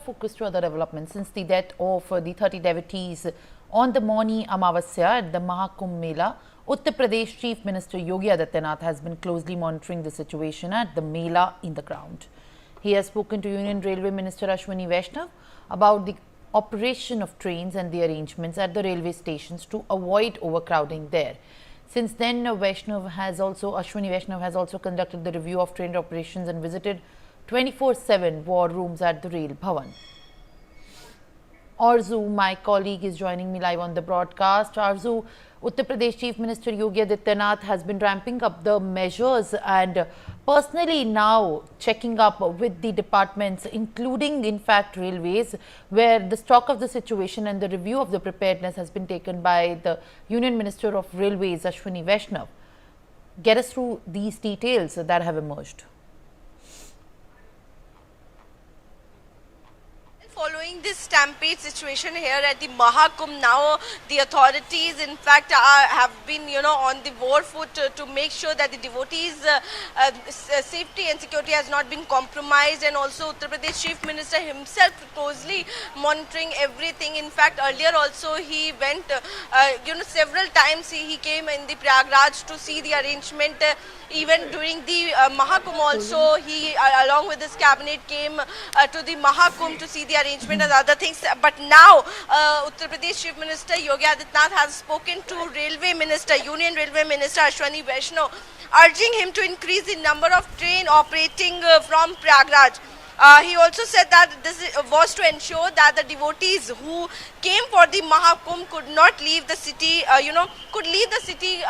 focus to other developments. Since the death of the 30 devotees on the Mauni Amavasya at the Mahakumbh Mela, Uttar Pradesh Chief Minister Yogi Adityanath has been closely monitoring the situation at the Mela in the ground. He has spoken to Union Railway Minister Ashwini Vaishnav about the operation of trains and the arrangements at the railway stations to avoid overcrowding there. Since then, Ashwini Vaishnav has also conducted the review of train operations and visited 24/7 war rooms at the Rail Bhavan. Arzu, my colleague, is joining me live on the broadcast. Arzu, Uttar Pradesh Chief Minister Yogi Adityanath has been ramping up the measures and personally now checking up with the departments, including in fact railways, where the stock of the situation and the review of the preparedness has been taken by the Union Minister of Railways, Ashwini Vaishnav. Get us through these details that have emerged. Following this stampede situation here at the Mahakumbh, now the authorities in fact have been on the war foot to make sure that the devotees safety and security has not been compromised, and also Uttar Pradesh Chief Minister himself closely monitoring everything. In fact, earlier also he went several times he came in the Prayagraj to see the arrangement. Even during the Mahakumbh also, he along with his cabinet came to the Mahakumbh to see the arrangement and other things. But now Uttar Pradesh Chief Minister Yogi Adityanath has spoken to Union Railway Minister Ashwini Vaishnav, urging him to increase the number of train operating from Prayagraj. He also said that this was to ensure that the devotees who came for the Mahakumbh could not leave the city, could leave the city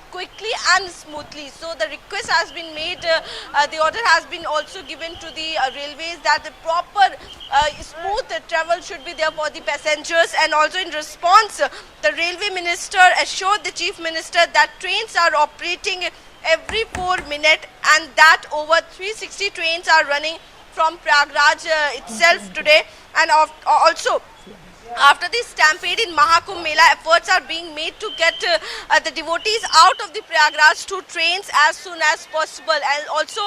quickly and smoothly. So the request has been made, the order has been also given to the railways that the proper smooth travel should be there for the passengers. And also in response, the railway minister assured the chief minister that trains are operating every 4 minutes and that over 360 trains are running from Prayagraj itself today. And also after this stampede in Mahakumbh Mela, efforts are being made to get the devotees out of the Prayagraj to trains as soon as possible. And also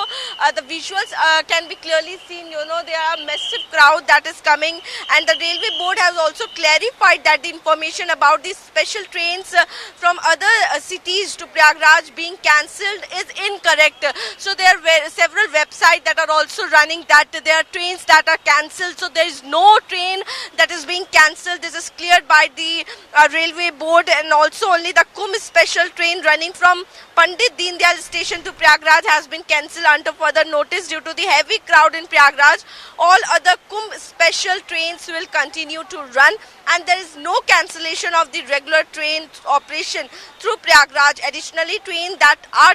the visuals can be clearly seen, there are massive crowd that is coming, and the railway board has also clarified that the information about these special trains from other cities to Prayagraj being cancelled is incorrect. So there are several websites that are also running that there are trains that are cancelled. So there is no train that is being cancelled. This is cleared by the railway board, and also only the Kumbh special train running from Pandit Deen Dayal station to Prayagraj has been cancelled under further notice due to the heavy crowd in Prayagraj. All other Kumbh special trains will continue to run, and there is no cancellation of the regular train operation through Prayagraj. Additionally, trains that are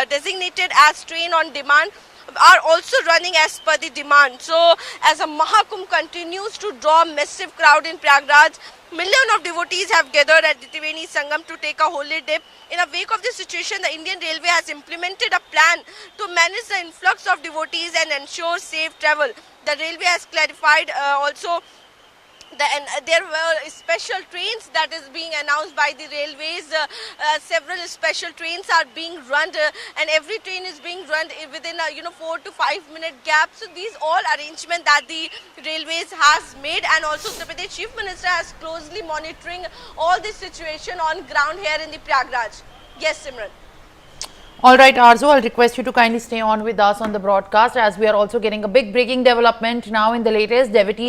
designated as train on demand are also running as per the demand. So as a Mahakumbh continues to draw massive crowd in Prayagraj, millions of devotees have gathered at the Triveni Sangam to take a holy dip. In a wake of this situation, the Indian Railway has implemented a plan to manage the influx of devotees and ensure safe travel. The railway has clarified also there were special trains that is being announced by the railways. Several special trains are being run, and every train is being run within a 4 to 5 minute gap. So these all arrangements that the railways has made, and also Uttar Pradesh Chief Minister has closely monitoring all this situation on ground here in the Prayagraj. Yes, Simran. All right, Arzu, I'll request you to kindly stay on with us on the broadcast, as we are also getting a big breaking development now in the latest. Devotees